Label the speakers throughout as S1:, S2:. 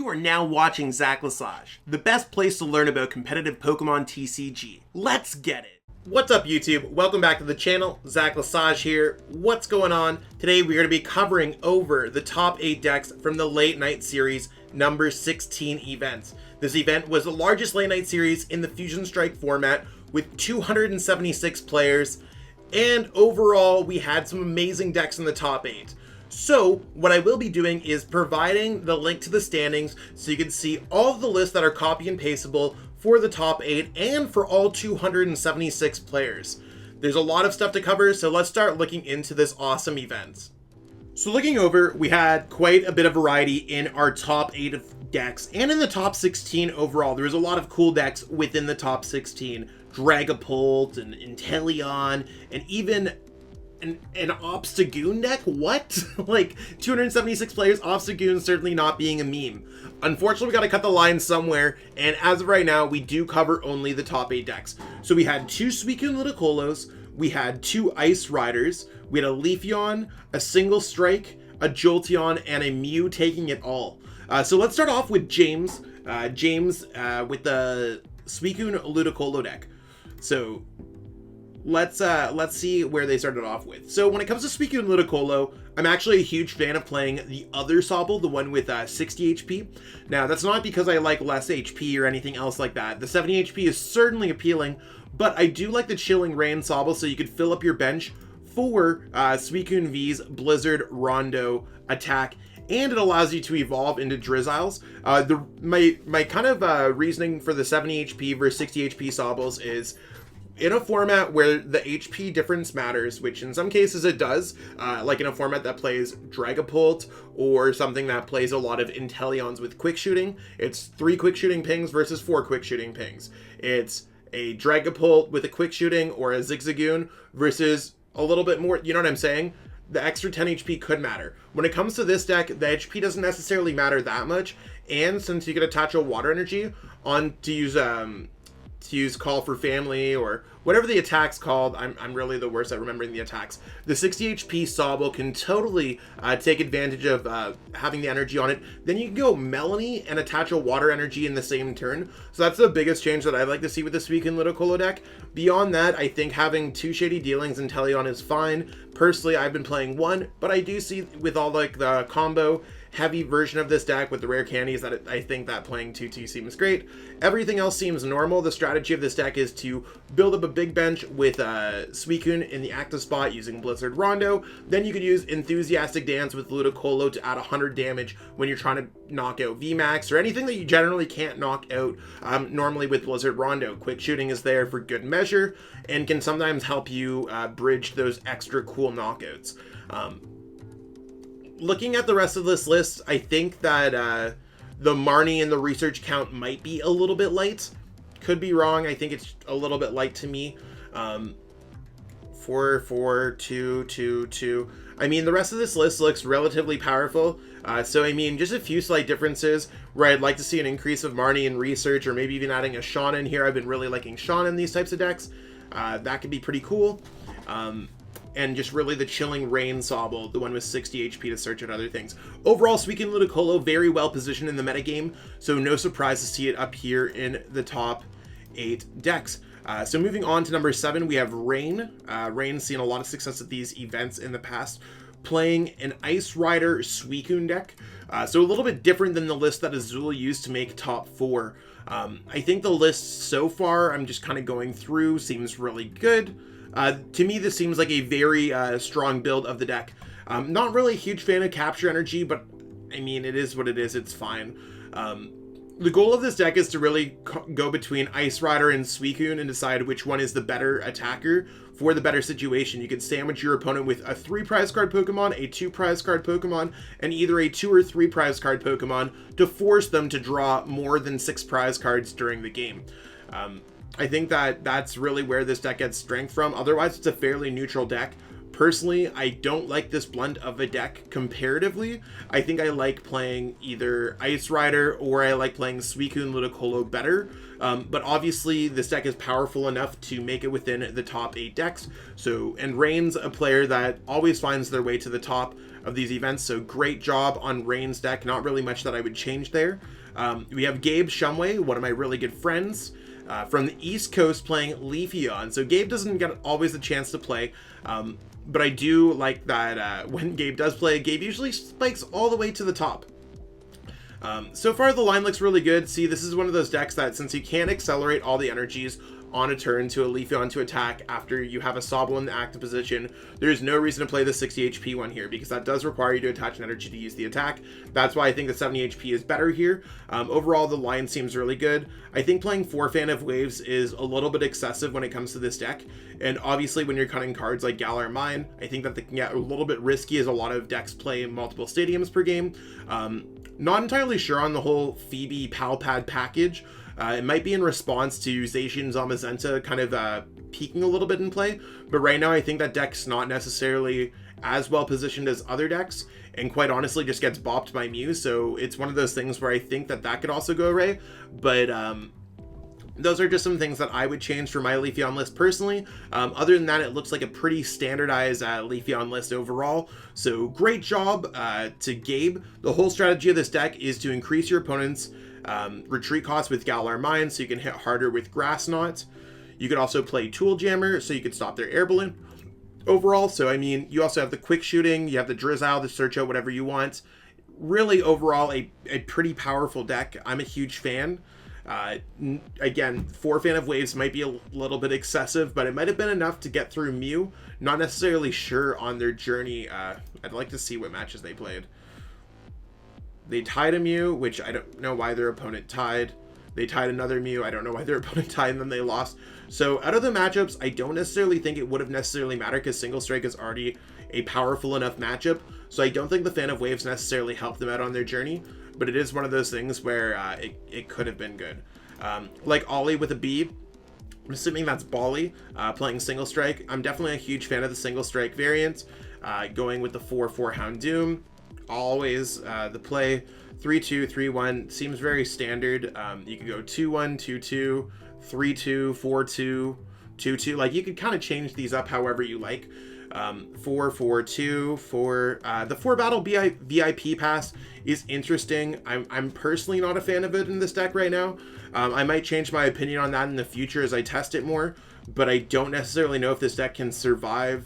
S1: You are now watching Zach Lesage, the best place to learn about competitive Pokemon TCG. Let's get it! What's up YouTube? Welcome back to the channel. Zach Lesage here. What's going on? Today we're going to be covering over the top 8 decks from the Late Night Series number 16 event. This event was the largest Late Night Series in the Fusion Strike format with 276 players, and overall we had some amazing decks in the top 8. So what I will be doing is providing the link to the standings so you can see all of the lists that are copy and pasteable for the top 8 and for all 276 players. There's a lot of stuff to cover, so let's start looking into this awesome event. So looking over, we had quite a bit of variety in our top 8 of decks, and in the top 16 overall. There was a lot of cool decks within the top 16. Dragapult and Inteleon, and even an Obstagoon deck? What? Like, 276 players, Obstagoon certainly not being a meme. Unfortunately, we gotta cut the line somewhere, and as of right now, we do cover only the top 8 decks. So we had 2 Suicune Ludicolo, we had 2 Ice Riders, we had a Leafeon, a Single Strike, a Jolteon, and a Mew taking it all. So let's start off with James. James with the Suicune Ludicolo deck. So let's see where they started off with. So when it comes to Suicune Ludicolo, I'm actually a huge fan of playing the other Sobble, the one with 60 HP. Now, that's not because I like less HP or anything else like that. The 70 HP is certainly appealing, but I do like the Chilling Rain Sobble, so you could fill up your bench for Suicune V's Blizzard Rondo attack, and it allows you to evolve into Drizziles. My kind of reasoning for the 70 HP versus 60 HP Sobbles is, in a format where the HP difference matters, which in some cases it does, like in a format that plays Dragapult or something that plays a lot of Inteleons with quick shooting, it's 3 quick shooting pings versus 4 quick shooting pings. It's a Dragapult with a quick shooting or a Zigzagoon versus a little bit more, you know what I'm saying? The extra 10 HP could matter. When it comes to this deck, the HP doesn't necessarily matter that much, and since you could attach a Water Energy on to use Call for Family or whatever the attack's called. I'm really the worst at remembering the attacks. The 60 HP Sobble can totally take advantage of having the energy on it. Then you can go Melanie and attach a Water Energy in the same turn. So that's the biggest change that I'd like to see with the Suicune Ludicolo deck. Beyond that, I think having 2 Shady Dealings in Inteleon is fine. Personally, I've been playing 1, but I do see with all like the combo heavy version of this deck with the rare candies that I think that playing 2-2 seems great. Everything else seems normal. The strategy of this deck is to build up a big bench with Suicune in the active spot using Blizzard Rondo. Then you could use Enthusiastic Dance with Ludicolo to add 100 damage when you're trying to knock out VMAX or anything that you generally can't knock out normally with Blizzard Rondo. Quick Shooting is there for good measure and can sometimes help you bridge those extra cool knockouts. Looking at the rest of this list, I think that the Marnie and the research count might be a little bit light. Could be wrong. I think it's a little bit light to me. 4, 4, 2, 2, 2. I mean, the rest of this list looks relatively powerful. So, I mean, just a few slight differences where I'd like to see an increase of Marnie in research or maybe even adding a Shawn in here. I've been really liking Shawn in these types of decks. That could be pretty cool. And just really the Chilling Rain Sobble, the one with 60 HP to search out other things. Overall, Suicune Ludicolo very well positioned in the metagame, so no surprise to see it up here in the top 8 decks. So moving on to number 7, we have Rain. Rain's seen a lot of success at these events in the past, playing an Ice Rider Suicune deck. So a little bit different than the list that Azul used to make top 4. I think the list so far, I'm just kind of going through, seems really good. To me, this seems like a very strong build of the deck. Not really a huge fan of Capture Energy, but I mean, it is what it is. It's fine. The goal of this deck is to really go between Ice Rider and Suicune and decide which one is the better attacker for the better situation. You can sandwich your opponent with a 3 prize card Pokemon, a 2 prize card Pokemon, and either a 2 or 3 prize card Pokemon to force them to draw more than 6 prize cards during the game. I think that that's really where this deck gets strength from. Otherwise, it's a fairly neutral deck. Personally, I don't like this blend of a deck comparatively. I think I like playing either Ice Rider or I like playing Suicune Ludicolo better. But obviously, this deck is powerful enough to make it within the top 8 decks. So, and Rain's a player that always finds their way to the top. of these events. So great job on Rain's deck. Not really much that I would change there. We have Gabe Shumway, one of my really good friends from the East Coast, playing Leafeon. So Gabe doesn't get always the chance to play, but I do like that when Gabe does play, Gabe usually spikes all the way to the top. So far the line looks really good. See, this is one of those decks that, since you can't accelerate all the energies on a turn to a Leafeon to attack after you have a Sobble in the active position, there's no reason to play the 60 HP one here, because that does require you to attach an energy to use the attack. That's why I think the 70 HP is better here. Overall, the line seems really good. I think playing 4 Fan of Waves is a little bit excessive when it comes to this deck, and obviously when you're cutting cards like Galar Mine, I think that they can get a little bit risky, as a lot of decks play multiple stadiums per game. Not entirely sure on the whole Phoebe Palpad package. It might be in response to Zacian Zamazenta kind of peaking a little bit in play, but right now I think that deck's not necessarily as well positioned as other decks, and quite honestly just gets bopped by Mew, so it's one of those things where I think that that could also go away. But those are just some things that I would change for my Leafeon list personally. Other than that, it looks like a pretty standardized Leafeon list overall. So great job to Gabe. The whole strategy of this deck is to increase your opponent's retreat costs with Galar Mine, so you can hit harder with Grass Knot. You could also play Tool Jammer, so you could stop their air balloon overall. So I mean, you also have the quick shooting, you have the Drizzile to search out whatever you want. Really overall a pretty powerful deck. I'm a huge fan. Again, 4 Fan of Waves might be a little bit excessive, but it might have been enough to get through Mew. Not necessarily sure on their journey. I'd like to see what matches they played. They tied a Mew, which I don't know why their opponent tied. They tied another Mew. I don't know why their opponent tied, and then they lost. So out of the matchups, I don't necessarily think it would have necessarily mattered, because Single Strike is already a powerful enough matchup. So I don't think the Fan of Waves necessarily helped them out on their journey, but it is one of those things where it could have been good. Like Ollie with a B, I'm assuming that's Bali, playing Single Strike. I'm definitely a huge fan of the Single Strike variant, going with the 4/4 Houndoom. Always the play. 3-2, 3-1 seems very standard. You could go 2-1, 2-2, 3-2, 4-2, 2-2. Like, you could kind of change these up however you like. 4-4-2 for the 4 battle VIP pass is interesting. I'm personally not a fan of it in this deck right now. I might change my opinion on that in the future as I test it more, but I don't necessarily know if this deck can survive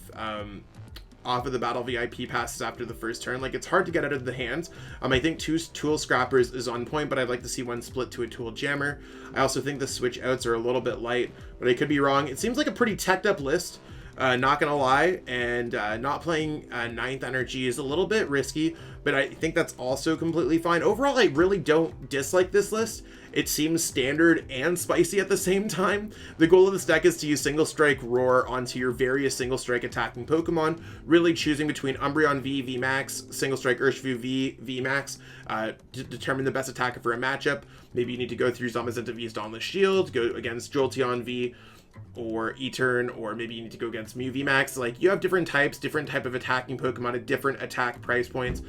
S1: off of the battle VIP passes after the first turn. Like, it's hard to get out of the hands. I think 2 Tool Scrappers is on point, but I'd like to see 1 split to a Tool Jammer. I also think the switch outs are a little bit light, but I could be wrong. It seems like a pretty teched up list, not gonna lie, and not playing 9th energy is a little bit risky, but I think that's also completely fine. Overall, I really don't dislike this list. It seems standard and spicy at the same time. The goal of this deck is to use Single Strike Roar onto your various Single Strike attacking Pokemon, really choosing between Umbreon V, VMAX, Single Strike Urshifu V, VMAX, to determine the best attacker for a matchup. Maybe you need to go through Zamazenta V's Dauntless Shield, go against Jolteon V, or E-Turn, or maybe you need to go against Mew VMAX. Like, you have different types, different type of attacking Pokemon at different attack price points.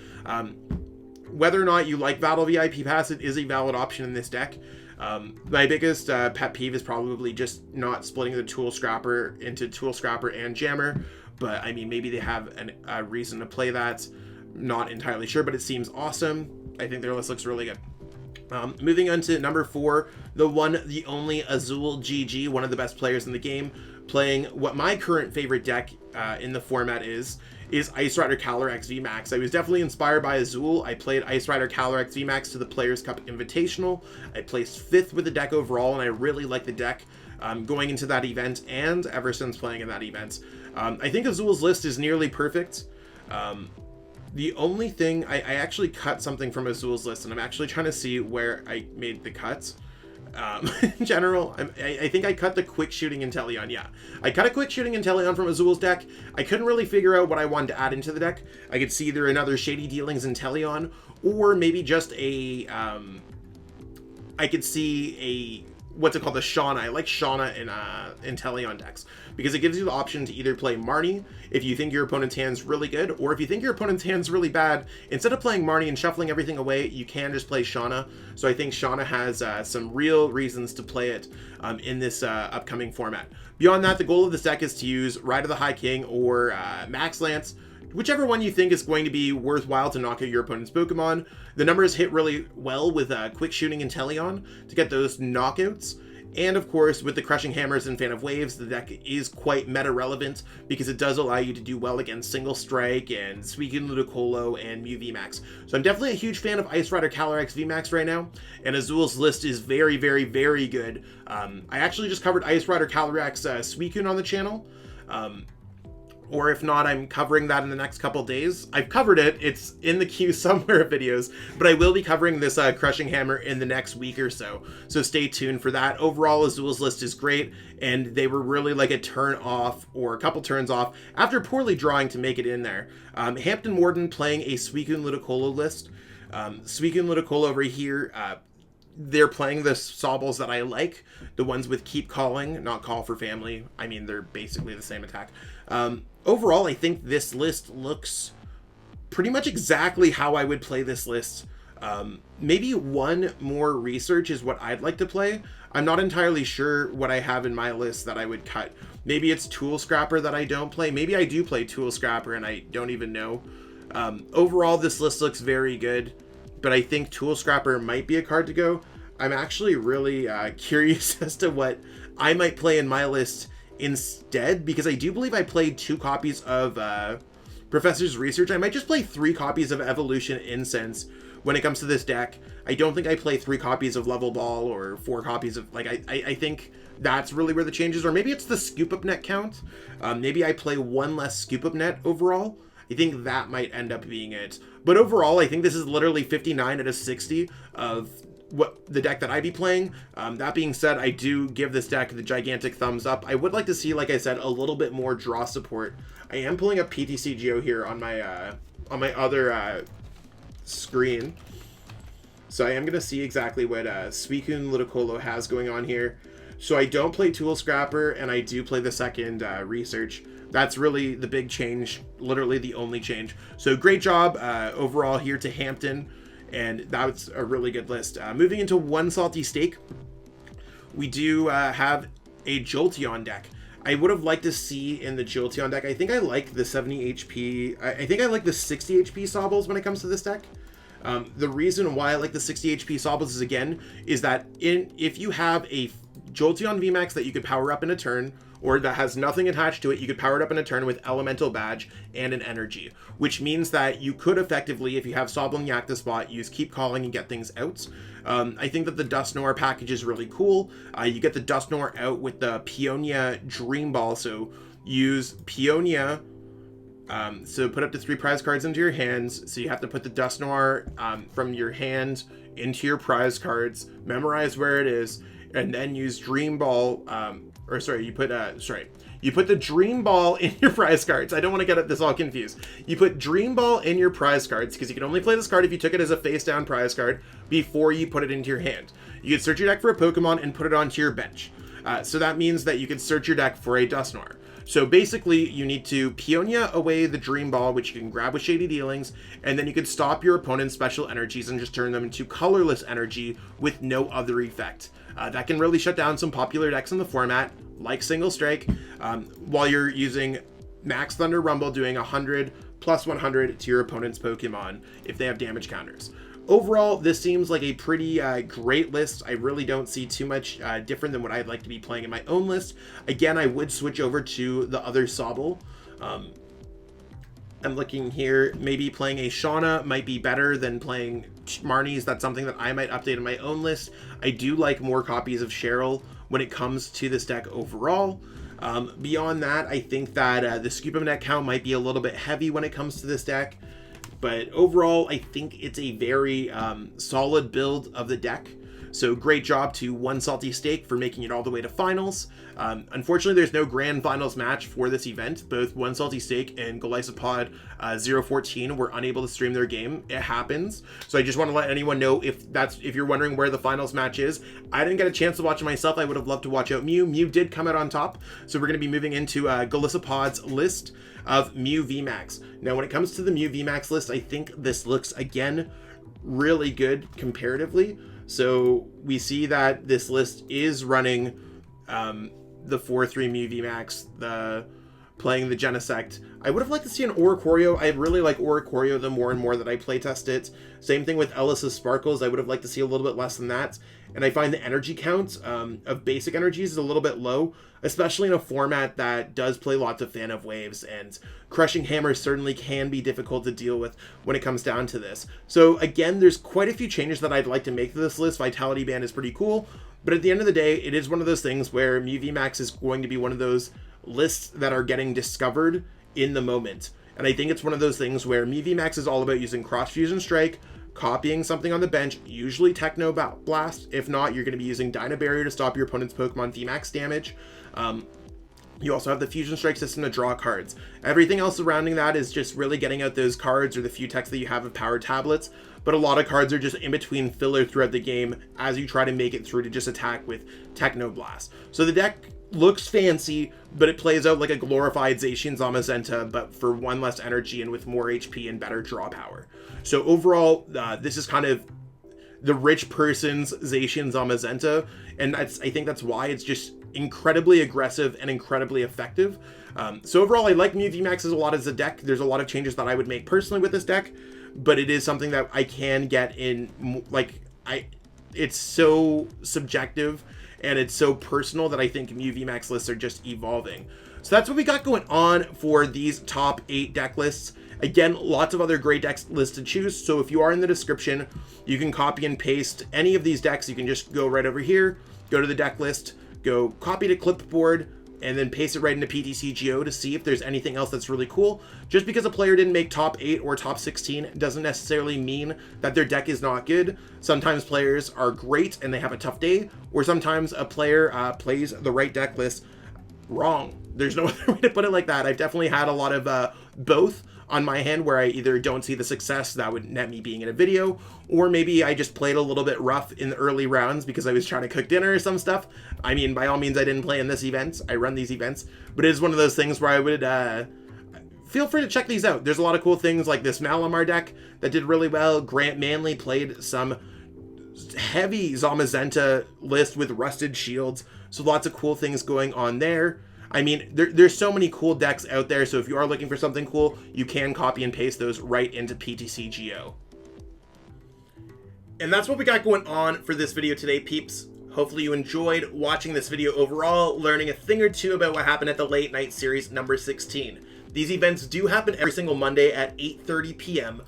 S1: Whether or not you like Battle VIP Pass, it is a valid option in this deck. My biggest pet peeve is probably just not splitting the Tool Scrapper into Tool Scrapper and Jammer, but I mean, maybe they have a reason to play that. Not entirely sure, but it seems awesome. I think their list looks really good. Moving on to number 4, the one, the only Azul GG, one of the best players in the game, playing what my current favorite deck in the format is Ice Rider Calyrex VMAX. I was definitely inspired by Azul. I played Ice Rider Calyrex VMAX to the Players' Cup Invitational. I placed 5th with the deck overall, and I really like the deck going into that event and ever since playing in that event. I think Azul's list is nearly perfect. The only thing, I actually cut something from Azul's list, and I'm actually trying to see where I made the cuts. In general, I think I cut the Quick Shooting Inteleon. Yeah, I cut a Quick Shooting Inteleon from Azul's deck. I couldn't really figure out what I wanted to add into the deck. I could see either another Shady Dealings Inteleon, or maybe just a, I could see a, what's it called, the Shauna. I like Shauna in Inteleon decks, because it gives you the option to either play Marnie if you think your opponent's hand's really good, or if you think your opponent's hand's really bad, instead of playing Marnie and shuffling everything away, you can just play Shauna. So I think Shauna has some real reasons to play it in this upcoming format. Beyond that, the goal of this deck is to use Ride of the High King or Max Lance whichever one you think is going to be worthwhile to knock out your opponent's Pokemon. The numbers hit really well with Quick Shooting and Teleon to get those knockouts. And of course, with the Crushing Hammers and Fan of Waves, the deck is quite meta-relevant because it does allow you to do well against Single Strike and Suicune Ludicolo and Mew VMAX. So I'm definitely a huge fan of Ice Rider Calyrex VMAX right now, and Azul's list is very, very, very good. I actually just covered Ice Rider Calyrex Suicune on the channel. Or if not, I'm covering that in the next couple days. I've covered it. It's in the queue somewhere of videos, but I will be covering this Crushing Hammer in the next week or so. So stay tuned for that. Overall, Azul's list is great, and they were really like a turn off or a couple turns off after poorly drawing to make it in there. Hampton Warden playing a Suicune Ludicolo list. Suicune Ludicolo over here, they're playing the Sobbles that I like, the ones with Keep Calling, not Call for Family. I mean, they're basically the same attack. Overall, I think this list looks pretty much exactly how I would play this list. Maybe one more research is what I'd like to play. I'm not entirely sure what I have in my list that I would cut. Maybe it's Tool Scrapper that I don't play. Maybe I do play Tool Scrapper and I don't even know. Overall, this list looks very good, but I think Tool Scrapper might be a card to go. I'm actually really curious as to what I might play in my list instead, because I do believe I played 2 copies of Professor's Research. I might just play 3 copies of Evolution Incense when it comes to this deck. I don't think I play 3 copies of Level Ball or 4 copies of, like, I think that's really where the change is. Or maybe it's the Scoop Up Net count. Maybe I play 1 less Scoop Up Net overall. I think that might end up being it. But overall, I think this is literally 59 out of 60 of what the deck that I'd be playing. That being said, I do give this deck the gigantic thumbs up. I would like to see, like I said, a little bit more draw support. I am pulling up PTCGO here on my other screen, so I am gonna see exactly what Suicune Ludicolo has going on here. So I don't play Tool Scrapper, and I do play the second Research. That's really the big change, literally the only change. So great job overall here to Hampton. And that's a really good list. Moving into One Salty Steak, we do have a Jolteon deck. I would have liked to see in the Jolteon deck, I think I like the 70 HP, I think I like the 60 HP Sobbles when it comes to this deck. The reason why I like the 60 HP Sobbles is that if you have a Jolteon VMAX that you could power up in a turn, or that has nothing attached to it, you could power it up in a turn with Elemental Badge and an Energy, which means that you could effectively, if you have Soblin Yak to spot, use Keep Calling and get things out. I think that the Dusknoir package is really cool. You get the Dusknoir out with the Peonia Dream Ball, so use Peonia, so put up to 3 prize cards into your hands, so you have to put the Dusknoir from your hand into your prize cards, memorize where it is, and then use Dream Ball, you put the Dream Ball in your prize cards. I don't want to get this all confused. You put Dream Ball in your prize cards, because you can only play this card if you took it as a face-down prize card before you put it into your hand. You can search your deck for a Pokemon and put it onto your bench. So that means that you can search your deck for a Dusknoir. So basically, you need to Peonia away the Dream Ball, which you can grab with Shady Dealings, and then you can stop your opponent's special energies and just turn them into colorless energy with no other effect. That can really shut down some popular decks in the format, like Single Strike, while you're using Max Thunder Rumble, doing 100 plus 100 to your opponent's Pokemon if they have damage counters. Overall, this seems like a pretty great list. I really don't see too much different than what I'd like to be playing in my own list. Again, I would switch over to the other Sobble. I'm looking here, maybe playing a Shauna might be better than playing Marnie's. That's something that I might update in my own list. I do like more copies of Cheryl when it comes to this deck overall. Beyond that, I think that the Scoop of Net count might be a little bit heavy when it comes to this deck. But overall, I think it's a very solid build of the deck. So great job to One Salty Steak for making it all the way to finals. Unfortunately, there's no grand finals match for this event. Both One Salty Steak and Golisopod 014 were unable to stream their game. It happens. So I just want to let anyone know if you're wondering where the finals match is. I didn't get a chance to watch it myself. I would have loved to watch out Mew. Mew did come out on top. So we're going to be moving into Golisopod's list of Mew VMAX. Now, when it comes to the Mew VMAX list, I think this looks, again, really good comparatively. So we see that this list is running the 4-3 Mew VMAX, the playing the Genesect. I would have liked to see an Oricorio. I really like Oricorio the more and more that I playtest it. Same thing with Ellis's Sparkles. I would have liked to see a little bit less than that. And I find the energy count of basic energies is a little bit low, especially in a format that does play lots of Fan of Waves, and Crushing Hammer certainly can be difficult to deal with when it comes down to this. So again, there's quite a few changes that I'd like to make to this list. Vitality Band is pretty cool, but at the end of the day, it is one of those things where Mew VMAX is going to be one of those lists that are getting discovered in the moment. And I think it's one of those things where Mew VMAX is all about using Cross Fusion Strike, copying something on the bench, usually Techno Blast. If not, you're going to be using Dyna Barrier to stop your opponent's Pokemon VMAX damage. You also have the Fusion Strike system to draw cards. Everything else surrounding that is just really getting out those cards or the few techs that you have of power tablets, but a lot of cards are just in between filler throughout the game as you try to make it through to just attack with Techno Blast. So the deck looks fancy, but it plays out like a glorified Zacian Zamazenta, but for one less energy and with more HP and better draw power. So overall, this is kind of the rich person's Zacian Zamazenta, and I think that's why it's just incredibly aggressive and incredibly effective. So overall, I like Mew VMAX a lot as a deck. There's a lot of changes that I would make personally with this deck, but it is something that I can get in, like, it's so subjective and it's so personal that I think Mew VMAX lists are just evolving. So that's what we got going on for these top 8 deck lists. Again, lots of other great deck lists to choose, so if you are in the description, you can copy and paste any of these decks. You can just go right over here, go to the deck list, go copy to clipboard, and then paste it right into PTCGO to see if there's anything else that's really cool. Just because a player didn't make top 8 or top 16 doesn't necessarily mean that their deck is not good. Sometimes players are great and they have a tough day, or sometimes a player plays the right deck list wrong. There's no other way to put it like that. I've definitely had a lot of both on my hand, where I either don't see the success that would net me being in a video, or maybe I just played a little bit rough in the early rounds because I was trying to cook dinner or some stuff. I mean, by all means, I didn't play in this event. I run these events, but it is one of those things where I would feel free to check these out. There's a lot of cool things like this Malamar deck that did really well. Grant Manley played some heavy Zamazenta list with Rusted Shields, so lots of cool things going on there. I mean, there's so many cool decks out there, so if you are looking for something cool, you can copy and paste those right into PTCGO. And that's what we got going on for this video today, peeps. Hopefully you enjoyed watching this video overall, learning a thing or two about what happened at the Late Night Series number 16. These events do happen every single Monday at 8:30 p.m.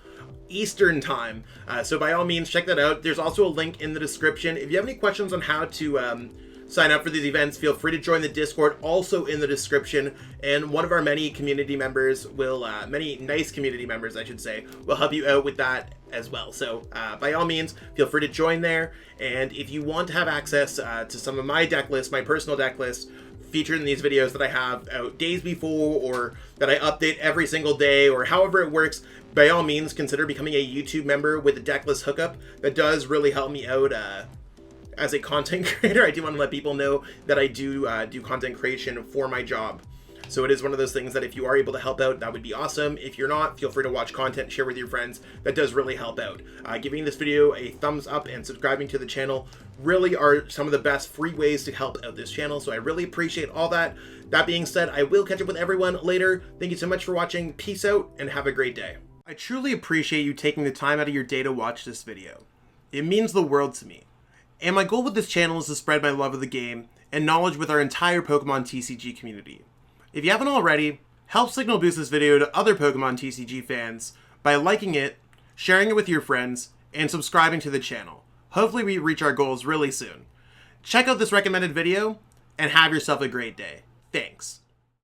S1: Eastern time, so by all means check that out. There's also a link in the description. If you have any questions on how to sign up for these events, feel free to join the Discord, also in the description, and one of our many community members will, many nice community members I should say, will help you out with that as well. So by all means, feel free to join there, and if you want to have access to some of my deck lists, my personal deck lists, featured in these videos that I have out days before, or that I update every single day, or however it works, by all means consider becoming a YouTube member with a deck list hookup. That does really help me out as a content creator. I do want to let people know that I do content creation for my job. So it is one of those things that if you are able to help out, that would be awesome. If you're not, feel free to watch content, share with your friends. That does really help out. Giving this video a thumbs up and subscribing to the channel really are some of the best free ways to help out this channel. So I really appreciate all that. That being said, I will catch up with everyone later. Thank you so much for watching. Peace out and have a great day. I truly appreciate you taking the time out of your day to watch this video. It means the world to me. And my goal with this channel is to spread my love of the game and knowledge with our entire Pokemon TCG community. If you haven't already, help signal boost this video to other Pokemon TCG fans by liking it, sharing it with your friends, and subscribing to the channel. Hopefully we reach our goals really soon. Check out this recommended video, and have yourself a great day. Thanks.